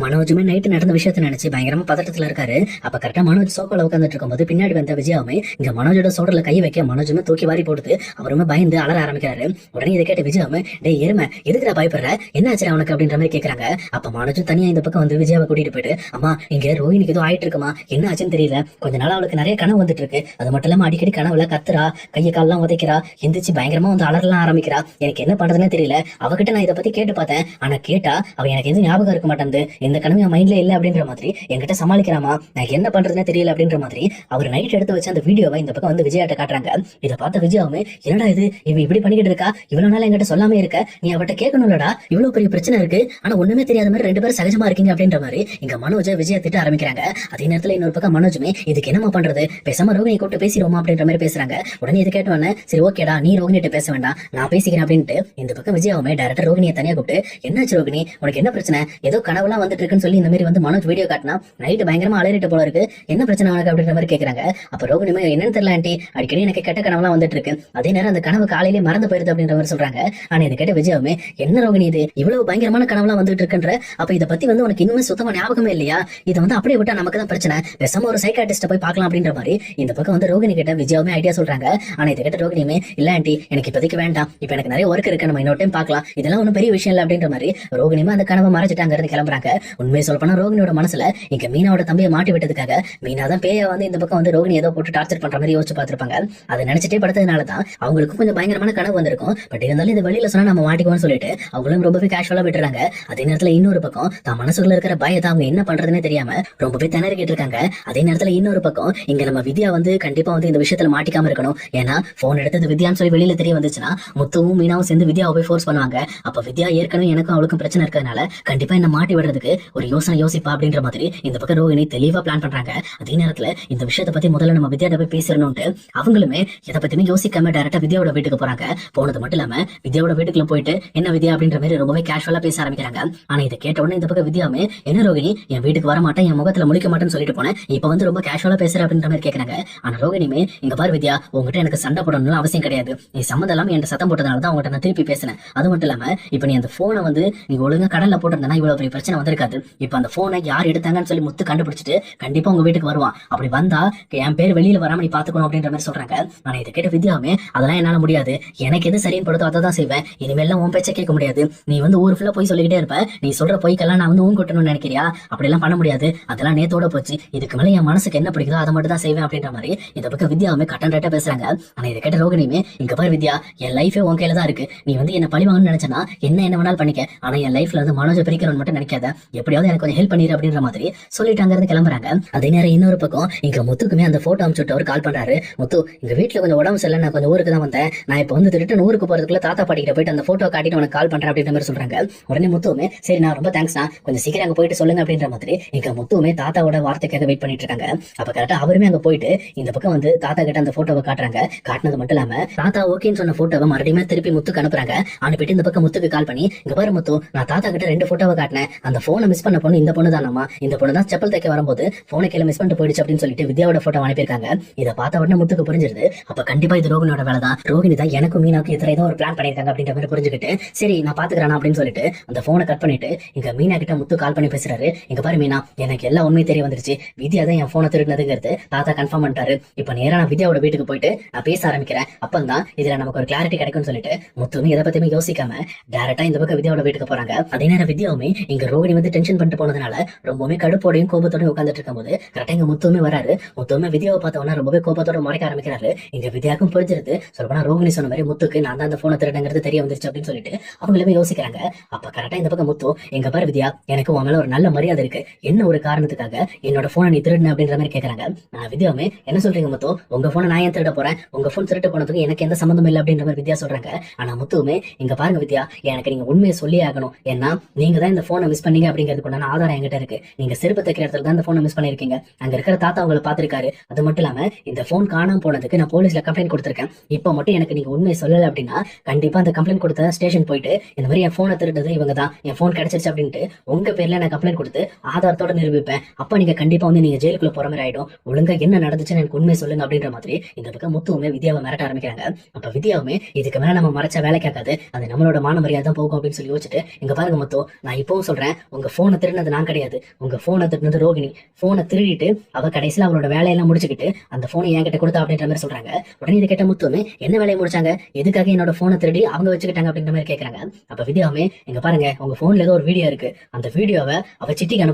மனோஜுமே night நடந்த விஷயத்த நினைச்சு பயங்கரமா பதட்டத்துல இருக்காரு. அப்ப கரெக்டா மனோஜ் சோஃபால உட்காந்துட்டு இருக்கும்போது பின்னாடி வந்த விஜயாவுமே இங்க மனோஜோட சோடல கை வைக்க மனோஜுமே தூக்கி வாரி போடுது. அவருமே பயந்து அலற ஆரம்பிக்கிறாரு. உடனே இதை கேட்ட விஜயாவுமே, டேய் எருமை, எதுக்குடா பயப்படுற, என்ன ஆச்சு அவனுக்கு அப்படின்ற மாதிரி கேக்குறாங்க. அப்ப மனோஜும் தனியா இந்த பக்கம் வந்து விஜயாவை கூட்டிட்டு போயிட்டு, அம்மா இங்க ரோஹினிக்கு ஏதோ ஆயிட்டு இருக்குமா, என்ன ஆச்சுன்னு தெரியல, கொஞ்ச நாள் அவளுக்கு நிறைய கனவு வந்துட்டு இருக்கு, அது மட்டும் இல்லாம அடிக்கடி கனவுல கத்துறா, கையை கால்லாம் உதைக்கிறா, எந்திரிச்சு பயங்கரமா வந்து அலறலாம் ஆரம்பிக்கிறா, எனக்கு என்ன பண்றதுன்னு தெரியல. அவகிட்ட நான் இதை பத்தி கேட்டு பார்த்தேன், ஆனா கேட்டா அவ எனக்கு எதுவும் ஞாபகம் இருக்க மாட்டேன், இந்த கனவு என் மைண்ட்ல இல்ல அப்படின்ற மாதிரி என்கிட்ட சமாளிக்கிறாமா, நான் என்ன பண்றதுன்னு தெரியல அப்படின்ற மாதிரி அவர் நைட் எடுத்து வச்சு அந்த வீடியோவை இந்த பக்கம் வந்து விஜயாட்ட காட்டுறாங்க. இதை பார்த்த விஜயாவுமே, என்னடா இது, இவ இப்படி பண்ணிக்கிட்டு இருக்கா, இவ்வளவு நாள் என்கிட்ட சொல்லாம இருக்க, நீ அவட்ட கேட்கணும்லடா, இவ்வளவு பெரிய பிரச்சனை இருக்கு, ஆனா ஒண்ணுமே தெரியாத மாதிரி ரெண்டு பேரும் சகஜமா இருக்கீங்க அப்படின்ற மாதிரி இங்க மனோஜ விஜயா திட்ட ஆரம்பிக்கிறாங்க. அதே நேரத்துல இன்னொரு பக்கம் மனோஜுமே, இதுக்கு என்னமா பண்றது, பேசாம ரோகிணி கூப்பிட்டு பேசிடுவோமா அப்படின்ற மாதிரி பேசுறாங்க. உடனே இது கேட்டோன்னே, சரி ஓகேடா, நீ ரோகிணிட்ட பேச வேண்டாம், நான் பேசிக்கிறேன் அப்படின்ட்டு இந்த பக்கம் விஜயாவுமே டைரக்டர் ரோகிணியை தனியா கூப்பிட்டு, என்னாச்சு ரோகிணி, உனக்கு என்ன பிரச்சனை, ஏதோ கனவுலாம் வந்துட்டு இருக்குன்னு சொல்லி இந்த மாதிரி வந்து மனோஜ் வீடியோ காட்டினா நைட்டு பயங்கரமா அலறிட்டு போல இருக்கு, என்ன பிரச்சனை உனக்கு அப்படின்ற மாதிரி கேக்குறாங்க. அப்ப ரோகிணிமே, என்னன்னு தெரியல ஆண்டி, அடிக்கடி எனக்கு கெட்ட கனவுலாம் வந்துட்டு இருக்கு, அதே நேரம் அந்த கனவு காலையிலே மறந்து போயிருது அப்படின்ற மாதிரி சொல்றாங்க. ஆனா இதை கேட்ட விஜயாவுமே, என்ன ரோகிணி இது, இவ்வளவு பயங்கரமான கனவுலாம் வந்துட்டு இருக்குன்ற, அப்ப இதை பத்தி வந்து உனக்கு இன்னுமே சுத்தமா ஞாபகமே இல்லையா, இதை வந்து அப்படியே விட்டா நமக்கு தான் பிரச்சனை, பேசாம ஒரு சைக்காட்டிஸ்ட போய் பார்க்கலாம் அப்படின்ற மாதிரி இந்த பக்கம் வந்து ரோகிணி கிட்ட விஜயாவுமே ஐடியா சொல்றாங்க. ஆனா இதை கேட்ட ரோகிணியுமே, இல்ல ஆண்டி எனக்கு இப்போதைக்கு வேண்டாம், இப்ப எனக்கு நிறைய ஒர்க் இருக்கு, நம்ம இன்னொரு டைம் பார்க்கலாம், இதெல்லாம் ஒன்றும் பெரிய விஷயம் இல்லை அப்படின்ற மாதிரி ரோகிணியுமே அந்த கனவை மறைச்சிட்டாங்க இருந்து கிளம்புறாங்க. உண்மையை சொல்ல போனா ரோகிணியோட மனசுல இங்க மீனாவோட தம்பியை மாட்டி விட்டதுக்காக மீனா தான் பேய வந்து இந்த பக்கம் வந்து ரோகிணி ஏதோ போட்டு டார்ச்சர் பண்ற மாதிரி யோசிச்சு பார்த்திருப்பாங்க. அதை நினைச்சிட்டே படுத்ததுனாலதான் அவங்களுக்கும் கொஞ்சம் பயங்கரமான கனவு வந்திருக்கும். பட் இருந்தாலும் இது வெளியில சொன்னா நம்ம மாட்டிக்குவோம்னு சொல்லிட்டு அவங்களும் ரொம்பவே கேஷுவலா விட்டுறாங்க. அதே நேரத்துல இன்னொரு பக்கம் தான் மனசுக்குள்ள இருக்கிற பயத்தை அவங்க என்ன பண்றதுன்னே தெரியாம ரொம்பவே திணறிக்கிட்டு இருக்காங்க. அதே நேரத்துல இன்னொரு பக்கம் இங்க நம்ம வித்யா வந்து கண்டிப்பா வந்து இந்த விஷயத்துல மாட்டிக்காம இருக்கணும். ஏன்னா போன் எடுத்தது வித்யான்னு சொல்லி வெளியில தெரிய வந்துச்சுன்னா முத்துவும் மீனாவும் சேர்ந்து வித்யாவை போய் ஃபோர்ஸ் பண்ணுவாங்க. அப்ப வித்யா ஏற்கனவே எனக்கும் அவளுக்கும் பிரச்சனை இருக்கிறதுனால கண்டிப்பா என்ன மாட்டி விடுறதுக்கு ஒரு யோசனை யோசிப்பா அப்படின்ற மாதிரி இந்த பக்கம் ரோஹிணி தெளிவா பிளான் பண்றாங்க. அதே நேரத்துல இந்த விஷயத்தை பத்தி முதல்ல நம்ம வித்யாட்ட போய் பேசணும்ட்டு அவங்களுமே இதை பத்தியுமே யோசிக்காம டைரக்டா வித்யாவோட வீட்டுக்கு போறாங்க. போனது மட்டும் இல்லாம வித்யாவோட வீட்டுக்குள்ள போயிட்டு என்ன வித்யா அப்படின்ற மாதிரி ரொம்பவே கேஷுவலா பேச ஆரம்பிக்கிறாங்க. ஆனா இதை கேட்ட உடனே இந்த பக்கம் வித்யாவுமே, என்ன ரோகிணி, என் வீட்டுக்கு வர மாட்டேன், என் முகத்துல முழிக்க மாட்டேன்னு சொல்லிட்டு போனேன், இப்ப வந்து ரொம்ப கேஷுவலா பேசுற அப்படின்ற மாதிரி கேக்குறாங்க. ஆனா ரோகிணியுமே, இங்க பாரு வித்யா, உங்ககிட்ட எனக்கு சண்டை போடணும்னு அவசியம் கிடையாது, நீ சம்மந்தம் இல்லாம என் சத்தம் போட்டதுனால தான் உங்ககிட்ட நான் திருப்பி பேசினேன். அது மட்டும் இல்லாம இப்ப நீ அந்த போனை வந்து நீ ஒழுங்கா கடல்ல போட்டிருந்தா இவ்வளவு பெரிய பிரச்சனை வந்திருக்காது. இப்ப அந்த போனை யார் எடுத்தாங்கன்னு சொல்லி முத்து கண்டுபிடிச்சிட்டு கண்டிப்பா உங்க வீட்டுக்கு வருவான். அப்படி வந்தா என் பேர் வெளியில வராம நீ பாத்துக்கணும் அப்படின்ற மாதிரி சொல்றாங்க. ஆனா இதை கேட்ட வித்யாவுமே, அதெல்லாம் என்னால முடியாது, எனக்கு எது சரின்னு படுத்தோ அதை தான் செய்வேன், இனிமேலாம் உன் பேச்ச கேட்க முடியாது, நீ வந்து ஊர் ஃபுல்லா போய் சொல்லிக்கிட்டே இருப்ப, நீ சொல்ற பொய்க்கெல்லாம் நான் வந்து ஊன் கொட்டணும்னு நினைக்கிறியா, அப்படிலாம் பண்ண முடியாது, அதெல்லாம் நேத்தோட போச்சு, இதுக்கு மேல என் மனசுக்கு என்ன பிடிக்குதோ அதை மட்டும் தான் செய்வேன் அப்படின்ற மாதிரி இந்த பக்கம் வித்யாவுமே கட்டன் ரேட்டா பேசுறாங்க. ஆனா இதை கேட்ட ரோகிணியுமே, இங்க பாரு வித்யா, என் லைஃபே உன் கையில தான் இருக்கு, நீ வந்து என்ன பழி வாங்கணும்னு நினைச்சனா என்ன வேணாலும் பண்ணிக்க, ஆனா என் லைஃப்ல இருந்து மனோஜ பிரிக்கிறவன் மட்டும் நினைக்காத, எப்படியாவது எனக்கு கொஞ்சம் ஹெல்ப் பண்ணிரு அப்படின்ற மாதிரி சொல்லிட்டு அங்க இருந்து கிளம்புறாங்க. அதே நேரம் இன்னொரு பக்கம் இங்க முத்துக்குமே அந்த போட்டோ அனுப்பிச்சுட்டு அவர் கால் பண்றாரு. முத்து, இங்க வீட்டுல கொஞ்சம் உடம்பு சரியில்லை, நான் கொஞ்சம் ஊருக்கு தான் வந்தேன், நான் இப்ப வந்து ரிட்டன் ஊருக்கு போறதுக்குள்ள தாத்தா பாட்டிக்கிட்ட போயிட்டு அந்த போட்டோ காட்டிட்டு உனக்கு கால் பண்றேன் அப்படின்ற மாதிரி சொல்றாங்க. உடனே முத்துவுமே, சரி நான் ரொம்ப தேங்க்ஸ்னா, கொஞ்சம் சீக்கிரம் அங்க போயிட்டு சொல்லுங்க அப்படின்ற மாதிரி இங்க முத்துவுமே தாத்தாவோட வார்த்தைக்காக வெயிட் பண்ணிட்டு இருக்காங்க. அப்ப கரெக்டா அவருமே அங்க போயிட்டு இந்த பக்கம் வந்து தாத்தா கிட்ட அந்த போட்டோவை காட்டுறாங்க. காட்டினது மட்டும் இல்லாம தாத்தா ஓகேன்னு சொன்ன போட்டோவை மறுபடியும் திருப்பி முத்துக்கு அனுப்புறாங்க. அனுப்பிட்டு இந்த பக்கம் முத்துக்கு கால் பண்ணி, இங்க பாரு முத்து, நான் தாத்தா கிட்ட 2 போட்டோவை காட்டினேன், அந்த போனை மிஸ் பண்ண பொண்ணு இந்த பொண்ணு தானம்மா, இந்த பொண்ணு தான் செப்பல் தைக்க வரும்போது போனை கீழே மிஸ் பண்ணிட்டு போயிடுச்சு அப்படின்னு சொல்லிட்டு வித்யாவோட போட்டோ அனுப்பியிருக்காங்க. இதை பார்த்த உடனே முத்துக்கு புரிஞ்சிருது. அப்ப கண்டிப்பா இது ரோகிணியோட வேலை தான், ரோகிணி தான் எனக்கும் மீனாக்கும் எதிராக ஏதோ ஒரு பிளான் பண்ணிருக்காங்க அப்படின்ற மாதிரி புரிஞ்சுக்கிட்டு, சரி நான் பாத்துக்கிறேன் அப்படின்னு சொல்லிட்டு அந்த போனை கட் பண்ணிட்டு இங்க மீனா கிட்ட முத்து கால் பண்ணி பேசுறாரு. இங்க பாரு மீனா, எனக்கு எல்லா உண்மையும் தெரிய வந்துருச்சு, வித்யா தான் என் போனை திருடினதுங்கிறது தாத்தா கன்ஃபார்ம் பண்ணிட்டாரு, இப்ப நேரா நான் வித்யாவோட வீட்டுக்கு போயிட்டு நான் பேச ஆரம்பிக்கிறேன், அப்பந்தான் இதுல நமக்கு ஒரு கிளாரிட்டி கிடைக்கும்னு சொல்லிட்டு முத்துமே இதை பத்தியுமே யோசிக்காம டைரக்டா இந்த பக்கம் வித்யாவோட வீட்டுக்கு போறாங்க. அதே நேரம் வித்யாவுமே இங்க ரோகிணி வந்து டென்ஷன் பண்ணிட்டு போனதுனால ரொம்பவே கடுப்போடையும் கோபத்தோடையும் உட்காந்துட்டு இருக்கும் போது கரெக்டா இங்க முத்துமே வராரு. முத்துமே வித்யாவை பார்த்தவொன்னா ரொம்பவே கோபத்தோட மறைக்க ஆரம்பிக்கிறாரு. இங்க வித்யாவுக்கும் புரிஞ்சிருது, சொல்லப்போனா ரோகிணி சொன்ன மாதிரி முத்துக்கு நான் தான் அந்த போனை திருடங்கிறது தெரிய வந்துருச்சு அப்படின்னு சொல்லிட்டு அவங்களுமே யோசிக்கிறாங்க. அப்ப கரெக்டா இந்த பக்கம் முத்து, எங்க பாரு வித்யா, எனக்கு உன் மேல ஒரு நல்ல மரியாதை இருக்கு, என்ன ஒரு காரணத்துக்காக என்னோட போனை நீ திருடுன அப்படின்ற மாதிரி கேக்குறாங்க. நான் வித்யாவுமே, என்ன சொல்றீங்க முத்து, உங்க போனை நான் ஏன் திருட போறேன், உங்க போன் திருட்டு போனதுக்கு எனக்கு எந்த சம்பந்தம் இல்லை அப்படின்ற மாதிரி வித்யா சொல்றாங்க. ஆனா முத்துவுமே, இங்க பாருங்க வித்யா, எனக்கு நீங்க உண்மையை சொல்லி ஆகணும், ஏன்னா நீங்க தான் இந்த போனை மிஸ் பண்ணீங்க அப்படிங்கிறதுக்கு ஆதாரம் என்கிட்ட இருக்கு, நீங்க செருப்பு தைக்கிற இடத்துல தான் இந்த போனை மிஸ் பண்ணிருக்கீங்க, அங்க இருக்கிற தாத்தா உங்களை பாத்திருக்காரு, அது மட்டும் இல்லாம இந்த போன் காணாம போனதுக்கு நான் போலீஸ்ல கம்ப்ளைண்ட் கொடுத்திருக்கேன், இப்ப மட்டும் எனக்கு நீங்க உண்மையை சொல்லல அப்படின்னா கண்டிப்பா அந்த கம்ப்ளைண்ட் கொடுத்த ஸ்டேஷன் போயிட்டு இந்த மாதிரி என் போனை திருடுறது இவங்க தான், என் போன் கிடைச்சிருச்சு அப்படின்ட்டு உங்க பேர்ல நான் கம்ப்ளைண்ட் கொடுத்து ஆதாரத்தோட நிரூபிப்பேன், அப்ப நீங்க கண்டிப்பா வந்து நீங்க ஜெயிலுக்குள்ள போற மாதிரி ஆயிடும், ஒழுங்கா என்ன நடந்துச்சுன்னு எனக்கு உண்மையை சொல்லுங்க அப்படின்ற மாதிரி இந்த பக்கம் முத்துவுமே வித்யாவை மிரட்ட ஆரம்பிக்கிறாங்க. அப்ப வித்யாவுமே, இதுக்கு மேல நம்ம மறைச்சா வேலை கேட்காது, அது நம்மளோட மான மரியாதை தான் போகும் அப்படின்னு சொல்லி யோசிச்சுட்டு, இங்க பாருங்க முத்து, நான் இப்பவும் சொல்றேன், உங்க போனை திருடினது நான் கிடையாது, உங்க போனை திருடினது ரோகிணி. போனை திருடிட்டு அவ கடைசியில அவளோட வேலையெல்லாம் முடிச்சுக்கிட்டு அந்த போனை என்கிட்ட கொடுத்தா அப்படின்ற மாதிரி சொல்றாங்க. உடனே இதை கேட்ட முத்துமே என்ன வேலையை முடிச்சாங்க, எதுக்காக என்னோட போனை திருடி அவங்க வச்சுக்கிட்டாங்க அப்படின்ற மாதிரி கேட்கறாங்க. அப்ப வித்யாவுமே இங்க பாருங்க, உங்க போன்ல ஏதோ ஒரு வீடியோ இருக்கு, அந்த வீடியோவை அவ சிட்டிக்கு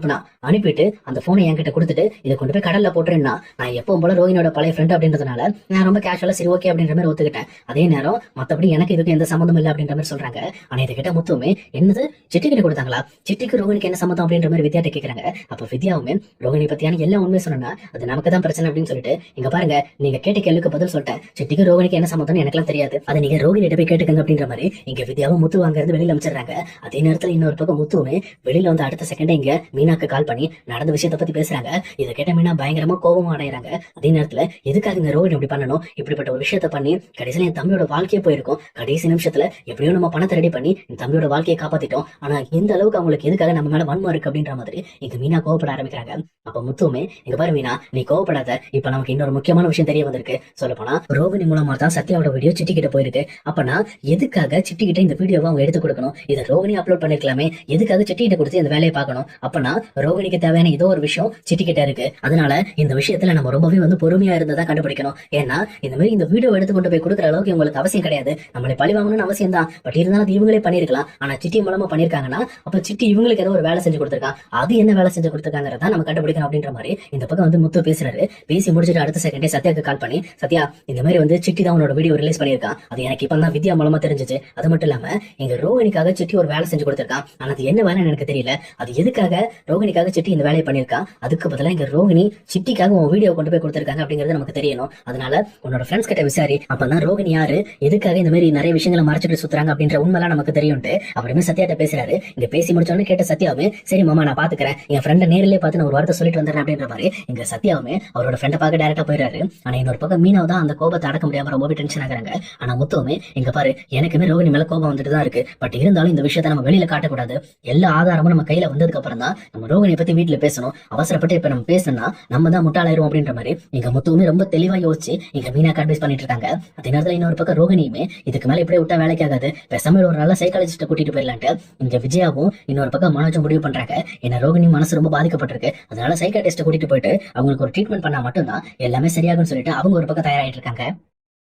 அனுப்பிட்டு அந்த போனை என்கிட்ட கொடுத்துட்டு இதை கொண்டு போய் கடல்ல போட்டுருன்னா நான் எப்பவும் போல ரோகிணியோட பழைய ஃப்ரெண்ட் அப்படின்றதுனால நான் ரொம்ப கேஷுவலா சரி ஓகே அப்படின்ற மாதிரி ஒத்துக்கிட்டேன். அதே நேரம் மத்தபடி எனக்கு இதுக்கு எந்த சம்மந்தம் இல்லை அப்படின்ற மாதிரி சொல்றாங்க. ஆனா இதை கேட்ட முத்துமே என்னது சிட்டி கிட்ட கொடுத்தாங்களா, சிட்டிக்கு ரோகிணிக்கு என்ன சம்மந்தம் அப்படின்ற மாதிரி வித்யாட்ட கேட்கறாங்க. அப்ப வித்யாவுமே ரோகிணி பத்தியான எல்லா உண்மையை சொன்னா அது நமக்கு தான் பிரச்சனை அப்படின்னு சொல்லிட்டு இங்க பாருங்க, நீங்க கேட்ட கேள்விக்கு பதில் சொல்லிட்டேன், சிட்டிக்கு ரோகிணிக்கு என்ன சம்மந்தம்னு எனக்குலாம் தெரியாது, அதை நீங்க ரோகிணிட்ட போய் கேட்டுக்கங்க அப்படின்ற மாதிரி இங்க வித்யாவும் முத்து வாங்க இருந்து வெளியில அமைச்சிடுறாங்க. அதே நேரத்துல இன்னொரு பக்கம் முத்துவுமே வெளியில வந்து அடுத்த செகண்டே இங்க மீனாக்கு கால் பண்ணி நடந்த விஷயத்தை பத்தி பேசுறாங்க. இதை கேட்ட மீனா பயங்கரமா கோபமா அடைகிறாங்க. அதே நேரத்துல எதுக்காக இந்த ரோகிணி இப்படி பண்ணணும், இப்படிப்பட்ட ஒரு விஷயத்த பண்ணி கடைசியில என் தம்பியோட வாழ்க்கையே போயிருக்கும், கடைசி நிமிஷத்துல எப்படியோ நம்ம பணத்தை ரெடி பண்ணி என் தம்பியோட வாழ்க்கையை காப்பாத்திட்டோம், ஆனா இந்த அளவுக்கு அவங்களுக்கு எதுக்காக நம்ம மேல வன்மம் இருக்கு அப்படின்ற மாதிரி இங்க மீனா கோவப்பட ஆரம்பிக்கிறாங்க. அப்ப முத்துவுமே இங்க பாரு மீனா, நீ கோவப்படாத, இப்ப நமக்கு இன்னொரு முக்கியமான விஷயம் தெரிய வந்திருக்கு. சொல்ல போனா ரோகிணி மூலமா தான் சத்யாவோட வீடியோ சிட்டி கிட்ட போயிருக்கு. அப்பனா எதுக்காக சிட்டி கிட்ட இந்த வீடியோவை அவங்க எடுத்து கொடுக்கணும், இதை ரோகிணி அப்லோட் பண்ணிருக்கலாமே, எதுக்காக சிட்டி கிட்ட கொடுத்து இந்த வேலையை பார்க்கணும், அப்பனா ரோகிணிக்கு தேவையான ஏதோ ஒரு விஷயம் சிட்டி கிட்ட இருக்கு. அதனால இந்த விஷயத்துல நம்ம ரொம்பவே வந்து பொறுமையா இருந்ததா கண்டுபிடிக்கணும். ஏன்னா இந்த மாதிரி இந்த வீடியோ எடுத்து கொண்டு போய் கொடுக்குற அளவுக்கு உங்களுக்கு அவசியம் கிடையாது, நம்மளை பழி வாங்கணும்னு அவசியம் தான், பட் இருந்தாலும் இவங்களே பண்ணிருக்கலாம். ஆனா சிட்டி மூலமா பண்ணிருக்காங்கன்னா அப்ப சிட்டி இவங்களுக்கு ஏதோ ஒரு வேலை செஞ்சு கொடுத்துருக்கான், அது என்ன வேலை செஞ்சு கொடுத்துருக்காங்கிறதா நம்ம கண்டுபிடிக்கணும் அப்படின்ற மாதிரி இந்த பக்கம் வந்து முத்து பேசுறாரு. பேசி முடிச்சுட்டு அடுத்த செகண்டே சத்யாக்கு கால் பண்ணி, சத்யா இந்த மாதிரி வந்து சிட்டி தான் உன்னோட வீடியோ ரிலீஸ் பண்ணிருக்கான், அது எனக்கு இப்ப தான் வித்யா மூலமா தெரிஞ்சிச்சு. அது மட்டும் இல்லாம எங்க ரோகிணிக்காக சிட்டி ஒரு வேலை செஞ்சு கொடுத்துருக்கான், ஆனா அது என்ன வேலைன்னு எனக்கு தெரியல, அது எதுக்காக ரோகிணிக்காக சிட்டி இந்த வேலையை பண்ணிருக்கான், அதுக்கு பதிலா எங்க ரோகிணி சிட்டிக்காக உன் வீடியோ கொண்டு போய் கொடுத்துருக்காங்க அப்படிங்கிறது நமக்கு தெரியணும். அதனால உன்னோட ஃப்ரெண்ட்ஸ் கிட்ட விசாரி, அப்பதான் ரோகிணி யாரு, எதுக்காக இந்த மாதிரி நிறைய விஷயங்களை மறைச்சிட்டு சுத்துறாங்க அப்படின்ற உண்மைலாம் நமக்கு தெரியும்ட்டு அப்படின்னு சத்யாட்ட பேசுறாரு. இங்க பேசி முடிச்சோன்னு கேட்ட சத்யாவுமே சரி மாமா நான் பாத்துக்கிறேன், என் ஃப்ரெண்டை நேரிலே பார்த்து நான் ஒரு வார்த்தை சொல்லிட்டு வந்துடுறேன் அப்படின்ற மாதிரி இங்க சத்யாவுமே அவரோட ஃப்ரெண்டை பார்க்க டைரக்டா போயிடுறாரு. ஆனா இன்னொரு பக்கம் மீனாவை தான் அந்த கோபத்தை அடக்க முடியாம ரொம்பவே டென்ஷன் ஆகுறாங்க. ஆனா முத்துவுமே இங்க பாரு, எனக்குமே ரோகிணி மேல கோபம் வந்துட்டு தான் இருக்கு, பட் இருந்தாலும் இந்த விஷயத்த நம்ம வெளியில காட்டக்கூடாது, எல்லா ஆதாரமும் நம்ம கையில வந்ததுக்கு அப்புறம் தான் நம்ம ரோகிணியை பத்தி வீட்டுல பேசணும், அவசரப்பட்டு இப்ப நம்ம பேசணும்னா நம்ம தான் முட்டாளாயிரும் அப்படின்ற மாதிரி இங்க முத்துவுமே ரொம்ப தெளிவா யோசிச்சு இங்க மீனா அட்வைஸ் பண்ணிட்டு இருக்காங்க. அதே நேரத்துல இன்னொரு பக்கம் ரோகிணியுமே இதுக்கு மேல இப்படியே விட்டா வேலைக்கு ஆகாது, பேசாம ஒரு நல்ல சைக்காலஜிஸ்ட கூட்டிட்டு போயிடலான்ட்டு இங்க விஜயாவும் இன்னொரு பக்கம் மனோஜும் முடிவு பண்றாங்க. ஏன்னா ரோகிணி மனசு ரொம்ப பாதிக்கப்பட்டிருக்கு, அதனால சைக்காட்டிஸ்ட கூட்டிட்டு போயிட்டு அவங்களுக்கு ஒரு ட்ரீட்மெண்ட் பண்ணா மட்டும்தான் எல்லாமே சரியாகும்னு சொல்லிட்டு அவங்க ஒரு பக்கம் தயாராயிட்டு இருக்காங்க.